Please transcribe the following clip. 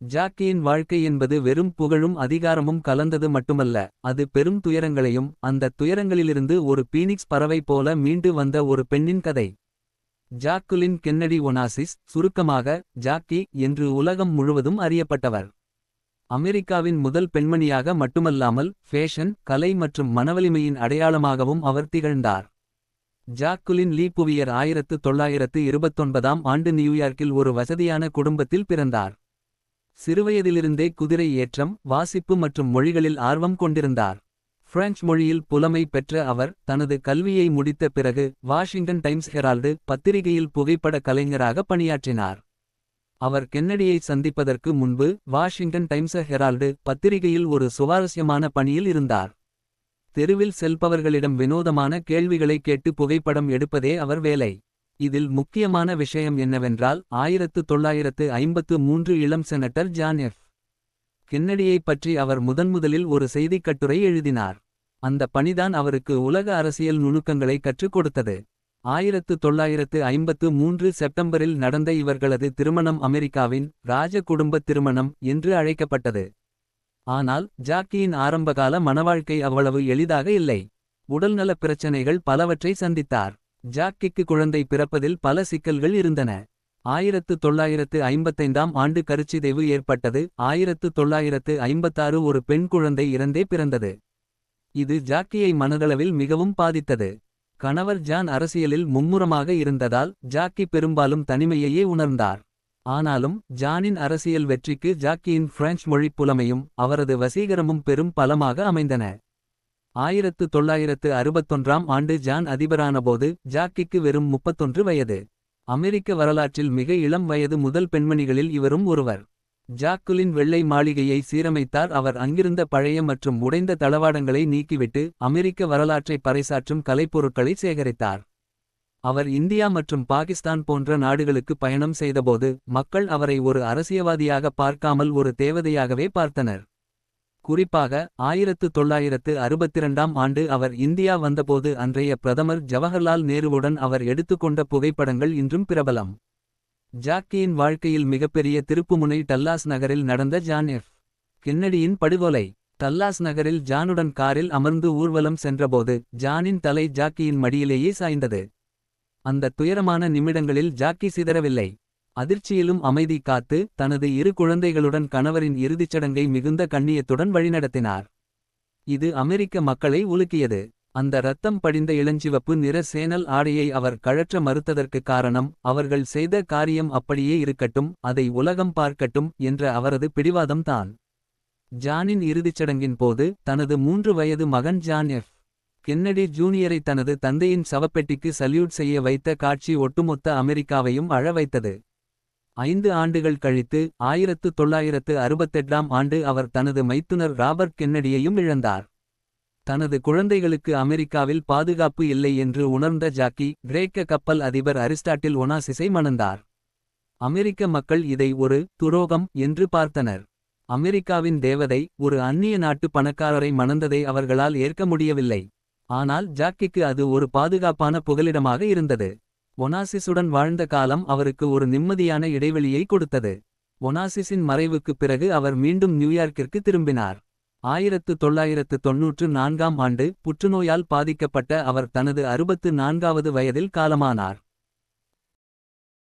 ஜாக்கியின் வாழ்க்கை என்பது வெறும் புகழும் அதிகாரமும் கலந்தது மட்டுமல்ல. அது பெரும் துயரங்களையும் அந்த துயரங்களிலிருந்து ஒரு பீனிக்ஸ் பறவை போல மீண்டு வந்த ஒரு பெண்ணின் கதை. ஜாக்குலின் கென்னடி ஒனாசிஸ், சுருக்கமாக ஜாக்கி என்று உலகம் முழுவதும் அறியப்பட்டவர். அமெரிக்காவின் முதல் பெண்மணியாக மட்டுமல்லாமல் ஃபேஷன், கலை மற்றும் மனவலிமையின் அடையாளமாகவும் அவர் திகழ்ந்தார். ஜாக்குலின் லீ புவியர் 1929ஆம் ஆண்டு நியூயார்க்கில் ஒரு வசதியான குடும்பத்தில் பிறந்தார். சிறுவயதிலிருந்தே குதிரை ஏற்றம், வாசிப்பு மற்றும் மொழிகளில் ஆர்வம் கொண்டிருந்தார். பிரெஞ்சு மொழியில் புலமை பெற்ற அவர் தனது கல்வியை முடித்த பிறகு வாஷிங்டன் டைம்ஸ் ஹெரால்டு பத்திரிகையில் புகைப்பட கலைஞராக பணியாற்றினார். அவர் கென்னடியை சந்திப்பதற்கு முன்பு வாஷிங்டன் டைம்ஸ் ஹெரால்டு பத்திரிகையில் ஒரு சுவாரஸ்யமான பணியில் இருந்தார். தெருவில் செல்பவர்களிடம் வினோதமான கேள்விகளை கேட்டு புகைப்படம் எடுப்பதே அவர் வேலை. இதில் முக்கியமான விஷயம் என்னவென்றால் 1953 இளம் செனட்டர் ஜான் எஃப். கென்னடியைப் பற்றி அவர் முதன்முதலில் ஒரு செய்திக் கட்டுரை எழுதினார். அந்த பணிதான் அவருக்கு உலக அரசியல் நுணுக்கங்களை கற்றுக் கொடுத்தது. 1953 செப்டம்பரில் நடந்த இவர்களது திருமணம் அமெரிக்காவின் ராஜ குடும்ப திருமணம் என்று அழைக்கப்பட்டது. ஆனால் ஜாக்கியின் ஆரம்பகால மணவாழ்க்கை அவ்வளவு எளிதாக இல்லை. உடல்நலப் பிரச்சனைகள் பலவற்றை சந்தித்தார். ஜாக்கிக்கு குழந்தை பிறப்பதில் பல சிக்கல்கள் இருந்தன. 1955ஆம் ஆண்டு கருச்சிதைவு ஏற்பட்டது. 1956 ஒரு பெண் குழந்தை இறந்தே பிறந்தது. இது ஜாக்கியை மனதளவில் மிகவும் பாதித்தது. கணவர் ஜான் அரசியலில் மும்முரமாக இருந்ததால் ஜாக்கி பெரும்பாலும் தனிமையையே உணர்ந்தார். ஆனாலும் ஜானின் அரசியல் வெற்றிக்கு ஜாக்கியின் பிரெஞ்சு மொழிப் புலமையும் அவரது வசீகரமும் பெரும் பலமாக அமைந்தன. 1961ஆம் ஆண்டு ஜான் அதிபரானபோது ஜாக்கிக்கு வெறும் 31 வயது. அமெரிக்க வரலாற்றில் மிக இளம் வயது முதல் பெண்மணிகளில் இவரும் ஒருவர். ஜாக்குலின் வெள்ளை மாளிகையை சீரமைத்தார். அவர் அங்கிருந்த பழைய மற்றும் உடைந்த தளவாடங்களை நீக்கிவிட்டு அமெரிக்க வரலாற்றை பறைசாற்றும் கலைப்பொருட்களை சேகரித்தார். அவர் இந்தியா மற்றும் பாகிஸ்தான் போன்ற நாடுகளுக்கு பயணம் செய்தபோது மக்கள் அவரை ஒரு அரசியவாதியாக பார்க்காமல் ஒரு தேவதையாகவே பார்த்தனர். குறிப்பாக 1962ஆம் ஆண்டு அவர் இந்தியா வந்தபோது அன்றைய பிரதமர் ஜவஹர்லால் நேருவுடன் அவர் எடுத்துக்கொண்ட புகைப்படங்கள் இன்றும் பிரபலம். ஜாக்கியின் வாழ்க்கையில் மிகப்பெரிய திருப்புமுனை டல்லாஸ் நகரில் நடந்த ஜான் எஃப். கென்னடியின் படுகொலை. டல்லாஸ் நகரில் ஜானுடன் காரில் அமர்ந்து ஊர்வலம் சென்றபோது ஜானின் தலை ஜாக்கியின் மடியிலேயே சாய்ந்தது. அந்த துயரமான நிமிடங்களில் ஜாக்கி சிதறவில்லை. அதிர்ச்சியிலும் அமைதி காத்து தனது இரு குழந்தைகளுடன் கணவரின் இறுதிச்சடங்கை மிகுந்த கண்ணியத்துடன் வழிநடத்தினார். இது அமெரிக்க மக்களை உலுக்கியது. அந்த இரத்தம் படிந்த இளஞ்சிவப்பு நிற சேனல் ஆடையை அவர் கழற்ற மறுத்ததற்கு காரணம் அவர்கள் செய்த காரியம் அப்படியே இருக்கட்டும், அதை உலகம் பார்க்கட்டும் என்ற அவரது பிடிவாதம் தான். ஜானின் இறுதிச்சடங்கின் போது தனது 3 வயது மகன் ஜான் எஃப். கென்னடி ஜூனியரை தனது தந்தையின் சவப்பெட்டிக்கு சல்யூட் செய்ய வைத்த காட்சி ஒட்டுமொத்த அமெரிக்காவையும் அழ வைத்தது. 5 ஆண்டுகள் கழித்து 1968ஆம் ஆண்டு அவர் தனது மைத்துனர் ராபர்ட் கென்னடியையும் இழந்தார். தனது குழந்தைகளுக்கு அமெரிக்காவில் பாதுகாப்பு இல்லை என்று உணர்ந்த ஜாக்கி கிரேக்க கப்பல் அதிபர் அரிஸ்டாட்டில் ஒனாசிஸை மணந்தார். அமெரிக்க மக்கள் இதை ஒரு துரோகம் என்று பார்த்தனர். அமெரிக்காவின் தேவதை ஒரு அந்நிய நாட்டு பணக்காரரை மணந்ததை அவர்களால் ஏற்க முடியவில்லை. ஆனால் ஜாக்கிக்கு அது ஒரு பாதுகாப்பான புகலிடமாக இருந்தது. ஒனாசிஸுடன் வாழ்ந்த காலம் அவருக்கு ஒரு நிம்மதியான இடைவெளியை கொடுத்தது. ஒனாசிஸின் மறைவுக்குப் பிறகு அவர் மீண்டும் நியூயார்க்கிற்கு திரும்பினார். 1994ஆம் ஆண்டு புற்றுநோயால் பாதிக்கப்பட்ட அவர் தனது 64வது வயதில் காலமானார்.